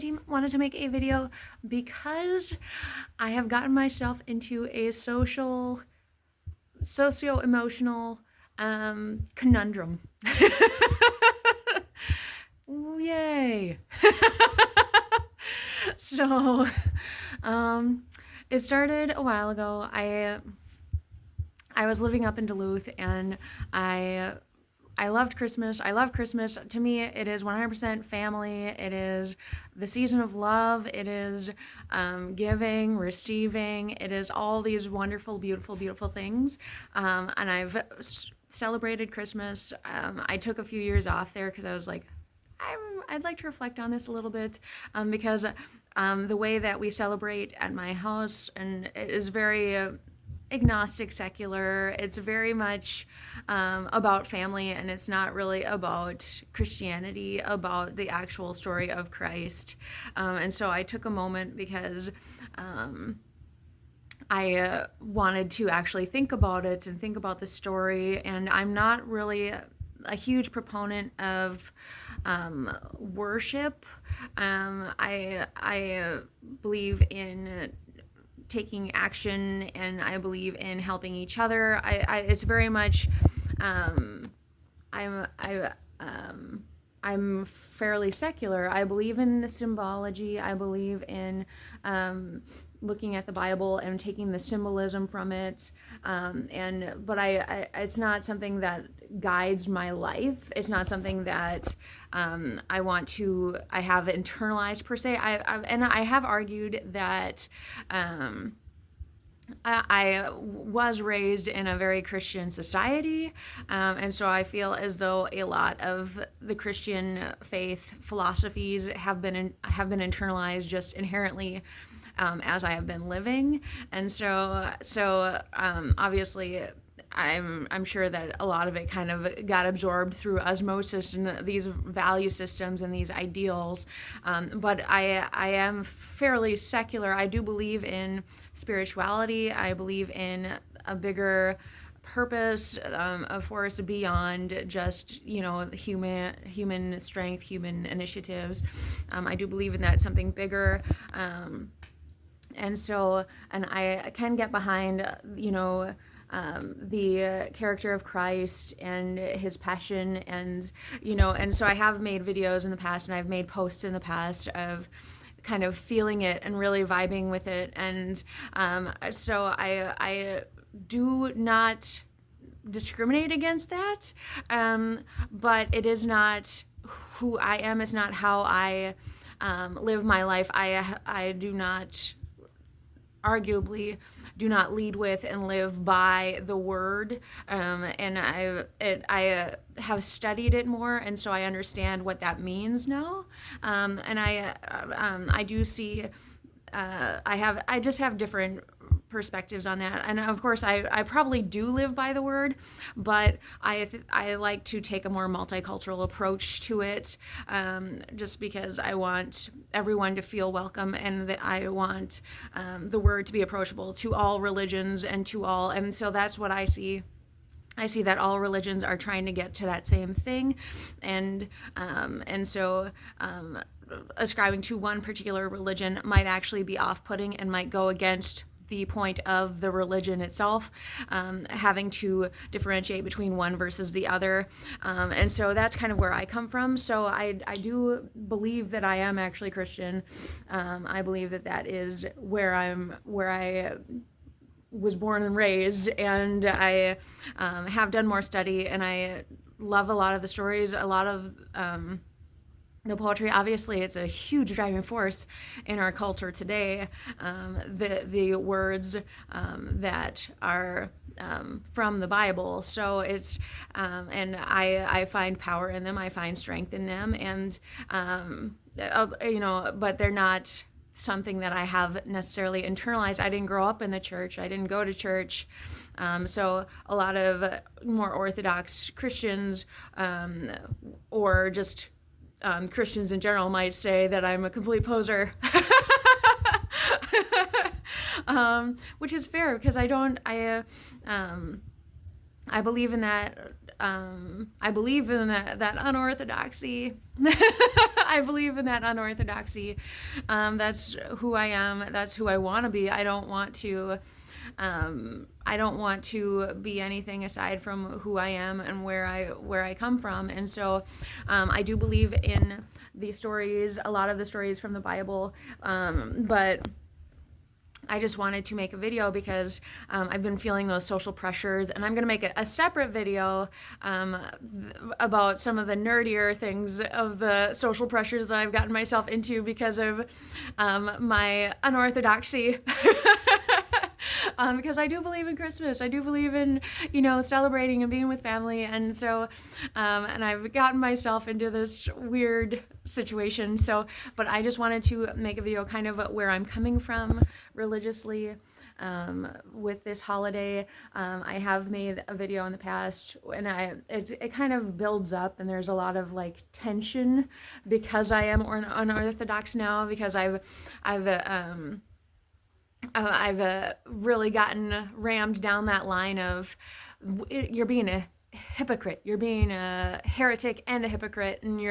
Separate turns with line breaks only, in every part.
team wanted to make a video because I have gotten myself into a socio-emotional conundrum. Yay. So, it started a while ago. I was living up in Duluth, and I loved Christmas. I love Christmas. To me, it is 100% family. It is the season of love. It is giving, receiving. It is all these wonderful, beautiful, beautiful things. And I've celebrated Christmas. I took a few years off there because I was like, I'd like to reflect on this a little bit, because the way that we celebrate at my house and it is very agnostic, secular. It's very much about family, and it's not really about Christianity, about the actual story of Christ. And so I took a moment because I wanted to actually think about it and think about the story. And I'm not really a huge proponent of worship. I believe in taking action, and I believe in helping each other. It's very much I'm fairly secular. I believe in symbology. I believe in looking at the Bible and taking the symbolism from it. But it's not something that guides my life. It's not something that I have internalized per se. I have argued that I was raised in a very Christian society, and so I feel as though a lot of the Christian faith philosophies have been internalized just inherently as I have been living, and so obviously. I'm sure that a lot of it kind of got absorbed through osmosis and these value systems and these ideals. But I am fairly secular. I do believe in spirituality. I believe in a bigger purpose, a force beyond just human strength, human initiatives. I do believe in that, something bigger. And I can get behind, the character of Christ and his passion, and so I have made videos in the past, and I've made posts in the past of kind of feeling it and really vibing with it, and so I do not discriminate against that, but it is not who I am. It's not how I live my life. I do not, arguably, do not lead with and live by the word, and I have studied it more, and so I understand what that means now, and I do see I just have different perspectives on that, and of course I probably do live by the word, but I like to take a more multicultural approach to it, just because I want everyone to feel welcome, and that I want the word to be approachable to all religions and so that's what I see. I see that all religions are trying to get to that same thing, and so ascribing to one particular religion might actually be off-putting and might go against the point of the religion itself, having to differentiate between one versus the other, and so that's kind of where I come from. So I do believe that I am actually Christian. I believe that is where I was born and raised, and I have done more study, and I love a lot of the stories, a lot of the poetry. Obviously, it's a huge driving force in our culture today. The words that are from the Bible. So it's and I find power in them. I find strength in them, and but they're not something that I have necessarily internalized. I didn't grow up in the church. I didn't go to church. So a lot of more Orthodox Christians, or just Christians in general, might say that I'm a complete poser. Which is fair, because I believe in that. I believe in that unorthodoxy. I believe in that unorthodoxy. That's who I am. That's who I want to be. I don't want to. I don't want to be anything aside from who I am and where I come from. And so, I do believe in the stories, a lot of the stories from the Bible, but I just wanted to make a video because I've been feeling those social pressures, and I'm going to make a separate video about some of the nerdier things of the social pressures that I've gotten myself into because of my unorthodoxy. Because I do believe in Christmas. I do believe in, celebrating and being with family. And so, and I've gotten myself into this weird situation. So, but I just wanted to make a video kind of where I'm coming from religiously. With this holiday, I have made a video in the past, and it kind of builds up, and there's a lot of like tension because I am unorthodox now, because I've really gotten rammed down that line of you're being a hypocrite, you're being a heretic and a hypocrite, and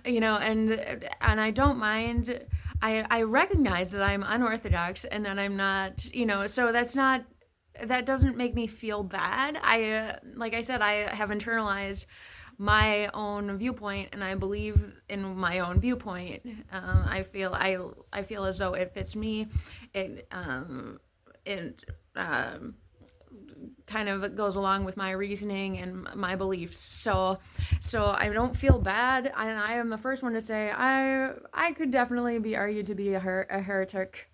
and I don't mind. I recognize that I'm unorthodox and that I'm not, so that doesn't make me feel bad. Like I said, I have internalized my own viewpoint, and I believe in my own viewpoint. I feel as though it fits me. It kind of goes along with my reasoning and my beliefs. So I don't feel bad, and I am the first one to say I could definitely be argued to be a heretic.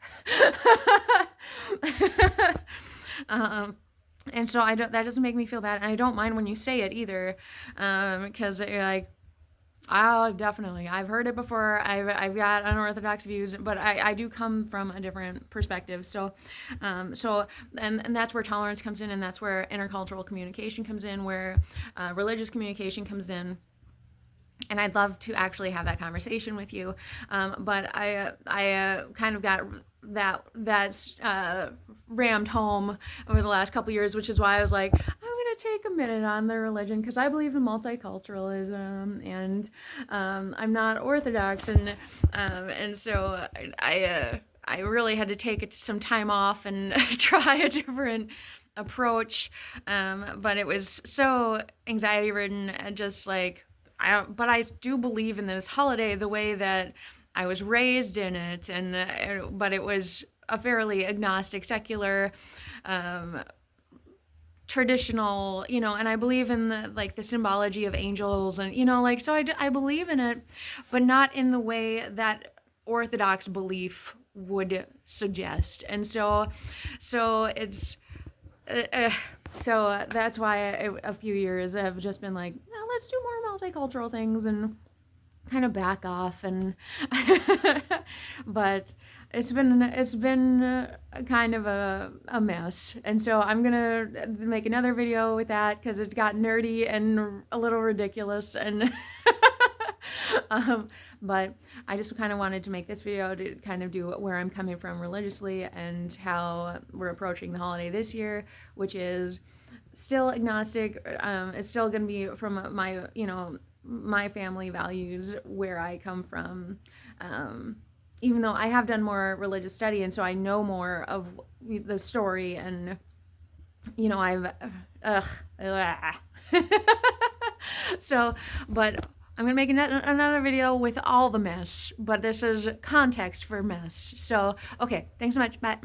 And so that doesn't make me feel bad, and I don't mind when you say it either, because you're like, oh, definitely, I've heard it before. I've got unorthodox views, but I do come from a different perspective. So and that's where tolerance comes in, and that's where intercultural communication comes in, where religious communication comes in. And I'd love to actually have that conversation with you, but I kind of got that's rammed home over the last couple years, which is why I was like, I'm gonna take a minute on the religion, because I believe in multiculturalism, and I'm not Orthodox, and so I really had to take some time off and try a different approach, but it was so anxiety ridden, and just like, but I do believe in this holiday the way that I was raised in it, but it was a fairly agnostic, secular, traditional, and I believe in the symbology of angels, and so I believe in it, but not in the way that Orthodox belief would suggest, and so it's. So that's why a few years I've just been like, oh, let's do more multicultural things and kind of back off, and but it's been kind of a mess, and so I'm gonna make another video with that because it got nerdy and a little ridiculous, and but I just kind of wanted to make this video to kind of do where I'm coming from religiously and how we're approaching the holiday this year, which is still agnostic. It's still going to be from my family values, where I come from, even though I have done more religious study, and so I know more of the story, and I've so, but I'm going to make another video with all the mess, but this is context for mess. So, okay, thanks so much. Bye.